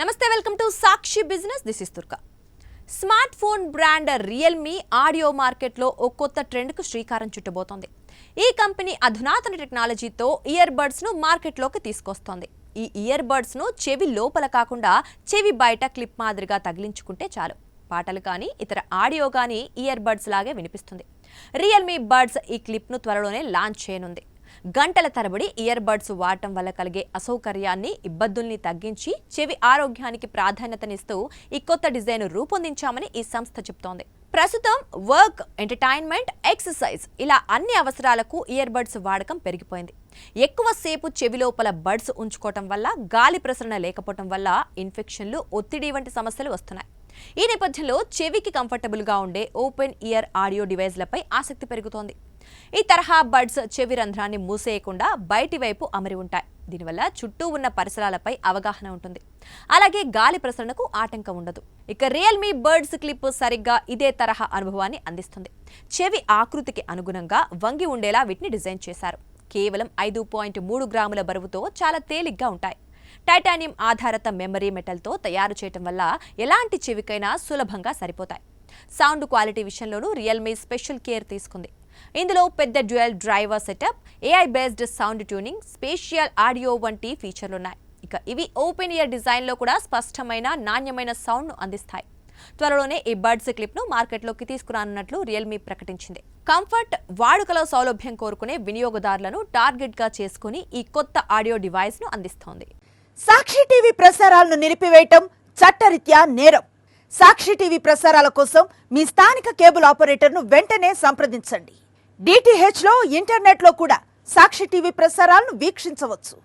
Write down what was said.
నమస్తే welcome to Sakshi business this is తుర్కా smart phone brand Realme audio మార్కెట్లో ఓ కొత్త ట్రెండ్కు శ్రీకారం చుట్టబోతోంది. ఈ కంపెనీ అధునాతన టెక్నాలజీతో ఇయర్ బడ్స్ను మార్కెట్లోకి తీసుకొస్తోంది. ఈ ఇయర్ బడ్స్ను చెవి లోపల కాకుండా చెవి బయట క్లిప్ మాదిరిగా తగిలించుకుంటే చాలు పాటలు కానీ ఇతర ఆడియో కానీ ఇయర్ బడ్స్ లాగే వినిపిస్తుంది. రియల్మీ బడ్స్ ఈ క్లిప్ను త్వరలోనే లాంచ్ చేయనుంది. గంటల తరబడి ఇయర్ బడ్స్ వాడటం వల్ల కలిగే అసౌకర్యాన్ని ఇబ్బందుల్ని తగ్గించి చెవి ఆరోగ్యానికి ప్రాధాన్యతనిస్తూ ఈ కొత్త డిజైన్ రూపొందించామని ఈ సంస్థ చెబుతోంది. ప్రస్తుతం వర్క్, ఎంటర్టైన్మెంట్, ఎక్సర్సైజ్ ఇలా అన్ని అవసరాలకు ఇయర్ బడ్స్ వాడకం పెరిగిపోయింది. ఎక్కువసేపు చెవి లోపల బడ్స్ ఉంచుకోవటం వల్ల గాలి ప్రసరణ లేకపోవటం వల్ల ఇన్ఫెక్షన్లు, ఒత్తిడి వంటి సమస్యలు వస్తున్నాయి. ఈ నేపథ్యంలో చెవికి కంఫర్టబుల్గా ఉండే ఓపెన్ ఇయర్ ఆడియో డివైస్లపై ఆసక్తి పెరుగుతోంది. ఈ తరహా బడ్స్ చెవి రంధ్రాన్ని మూసేయకుండా బయటి వైపు అమరి ఉంటాయి. దీనివల్ల చుట్టూ ఉన్న పరిసరాలపై అవగాహన ఉంటుంది. అలాగే గాలి ప్రసరణకు ఆటంకం ఉండదు. ఇక రియల్మీ బడ్స్ క్లిప్ సరిగ్గా ఇదే తరహా అనుభవాన్ని అందిస్తుంది. చెవి ఆకృతికి అనుగుణంగా వంగి ఉండేలా వీటిని డిజైన్ చేశారు. కేవలం 5.3 గ్రాముల బరువుతో చాలా తేలిగ్గా ఉంటాయి. టైటానియం ఆధారిత మెమరీ మెటల్తో తయారు చేయటం వల్ల ఎలాంటి చెవికైనా సులభంగా సరిపోతాయి. సౌండ్ క్వాలిటీ విషయంలోనూ రియల్మీ స్పెషల్ కేర్ తీసుకుంది. ఇందులో పెద్ద dual driver setup, AI based sound tuning, spatial audio వంటి ఫీచర్లున్నాయి. ఇక ఇవి ఓపెన్ ఇయర్ డిజైన్లో కూడా స్పష్టమైన, నాణ్యమైన సౌండ్ను అందిస్తాయి. త్వరలోనే ఈ బడ్స్ క్లిప్ను మార్కెట్లోకి తీసుకురానున్నట్లు రియల్మీ ప్రకటించింది. కంఫర్ట్, వాడుకలో సౌలభ్యం కోరుకునే వినియోగదారులను టార్గెట్గా చేసుకుని ఈ కొత్త ఆడియో డివైస్ను అందిస్తోంది. సాక్షి టీవీ ప్రసారాలను నిలిపివేయటం చట్టరీత్యా నేరం. సాక్షి టీవీ ప్రసారాల కోసం మీ స్థానిక కేబుల్ ఆపరేటర్ను వెంటనే సంప్రదించండి. DTH లో, ఇంటర్నెట్లో కూడా సాక్షి టీవీ ప్రసారాలను వీక్షించవచ్చు.